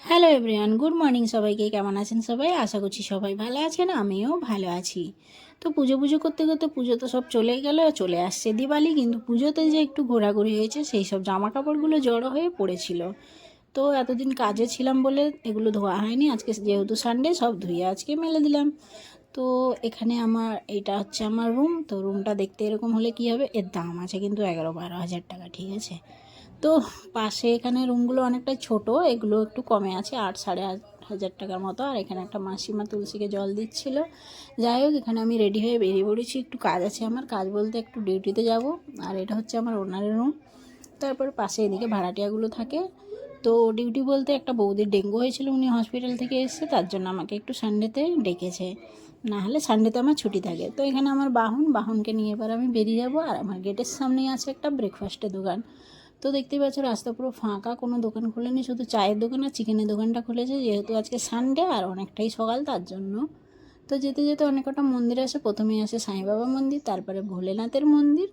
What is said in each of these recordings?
Hello everyone, good morning সবাইকে। কেমন আছেন সবাই? আশা করছি সবাই ভালো আছেন, আমিও ভালো আছি। তো পুজো পুজো করতে করতে পুজো তো সব চলে গেল, চলে আসছে দিওয়ালি। কিন্তু পুজোতে যে একটু ঘোরাঘুরি হয়েছে, সেই সব জামা কাপড়গুলো জড়ো হয়ে পড়েছিল। তো এতদিন কাজে ছিলাম বলে এগুলো ধোয়া হয়নি। আজকে যেহেতু সানডে, সব ধুয়ে আজকে মেলে দিলাম। তো এখানে এটা হচ্ছে আমার রুম। তো রুমটা দেখতে এরকম হলে কি হবে, এর দাম আছে কিন্তু 11-12 হাজার টাকা, ঠিক আছে। তো পাশে এখানে রুমগুলো অনেকটা ছোট, এগুলো একটু কমে আছে 8-8.5 হাজার টাকার মতো। আর এখানে একটা মাসিমা তুলসীকে জল দিচ্ছিল। যাই হোক, এখানে আমি রেডি হয়ে বেরিয়ে পড়েছি, একটু কাজ আছে আমার, কাজ বলতে একটু ডিউটিতে যাব। আর এটা হচ্ছে আমার ওনারের রুম। তারপর পাশে এদিকে ভাড়াটিয়াগুলো থাকে। তো ডিউটি বলতে একটা বৌদির ডেঙ্গু হয়েছিল, উনি হসপিটাল থেকে এসেছে, তার জন্য আমাকে একটু সানডেতে ডেকেছে। না হলে সানডেতে আমার ছুটি থাকে। তো এখানে আমার বাহনকে নিয়ে এবার আমি বেরিয়ে যাব। আর আমার গেটের সামনেই আছে একটা ব্রেকফাস্টের দোকান। তো দেখতেই পাচ্ছ রাস্তা পুরো ফাঁকা, কোনো দোকান খোলেনি, শুধু চায়ের দোকান আর চিকেনের দোকানটা খুলেছে, যেহেতু আজকে সানডে আর অনেকটাই সকাল, তার জন্য। তো যেতে যেতে অনেক কটা মন্দির আছে। প্রথমেই আছে সাই বাবা মন্দির, তারপরে ভোলেনাথের মন্দির,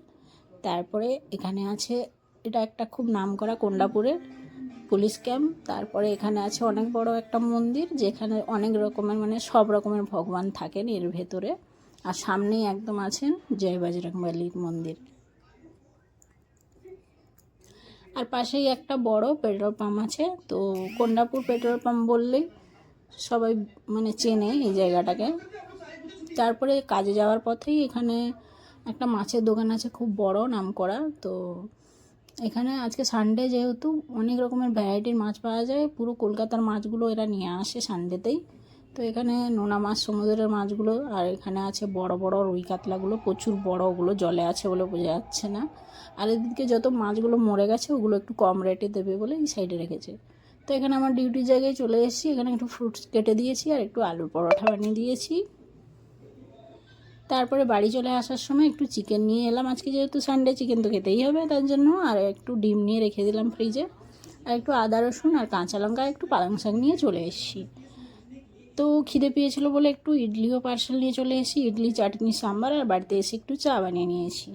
তারপরে এখানে আছে, এটা একটা খুব নামকরা কোন্ডাপুরের পুলিশ ক্যাম্প। তারপরে এখানে আছে অনেক বড় একটা মন্দির, যেখানে অনেক রকমের সব রকমের ভগবান থাকেন এর ভেতরে। আর সামনেই একদম আছেন জয় বজরংবলীর মন্দির। আর পাশেই একটা বড় পেট্রোল পাম্প আছে। তো কোন্ডাপুর পেট্রোল পাম্প বললেই সবাই চেনে এই জায়গাটাকে। তারপরে কাজে যাওয়ার পথেই এখানে একটা মাছের দোকান আছে, খুব বড় নামকরা। তো এখানে আজকে সানডে, যেহেতু অনেক রকমের ভ্যারাইটির মাছ পাওয়া যায়, পুরো কলকাতার মাছগুলো এরা নিয়ে আসে সানডেতেই। তো এখানে নোনা মাছ, সমুদ্রের মাছগুলো, আর এখানে আছে বড় বড় রুই কাতলাগুলো, প্রচুর বড়, ওগুলো জলে আছে বলে বোঝা যাচ্ছে না। আর এদিকে যত মাছগুলো মরে গেছে, ওগুলো একটু কম রেটে দেবে বলে এই সাইডে রেখেছে। তো এখানে আমার ডিউটির জায়গায় চলে এসেছি। এখানে একটু ফ্রুটস কেটে দিয়েছি আর একটু আলুর পরোটা বানিয়ে দিয়েছি। তারপরে বাড়ি চলে আসার সময় একটু চিকেন নিয়ে এলাম, আজকে যেহেতু সানডে চিকেন তো খেতেই হবে, তার জন্য। আর একটু ডিম নিয়ে রেখে দিলাম ফ্রিজে, আর একটু আদা রসুন আর কাঁচা লঙ্কা, একটু পালং শাক নিয়ে চলে এসেছি। তো খিদে পেয়েছিল বলে একটু ইডলিও পার্সেল নিয়ে চলে এসেছি, ইডলি, চাটনি, সাম্বার, আর বাড়িতে এসে একটু চা বানিয়ে নিয়েছি।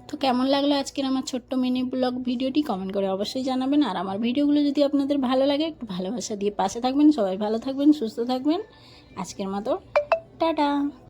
তো কেমন লাগলো আজকের আমার ছোট্ট মিনি ব্লগ ভিডিওটি, কমেন্ট করে অবশ্যই জানাবেন। আর আমার ভিডিওগুলো যদি আপনাদের ভালো লাগে, একটু ভালোবাসা দিয়ে পাশে থাকবেন। সবাই ভালো থাকবেন, সুস্থ থাকবেন। আজকের মতো টাটা।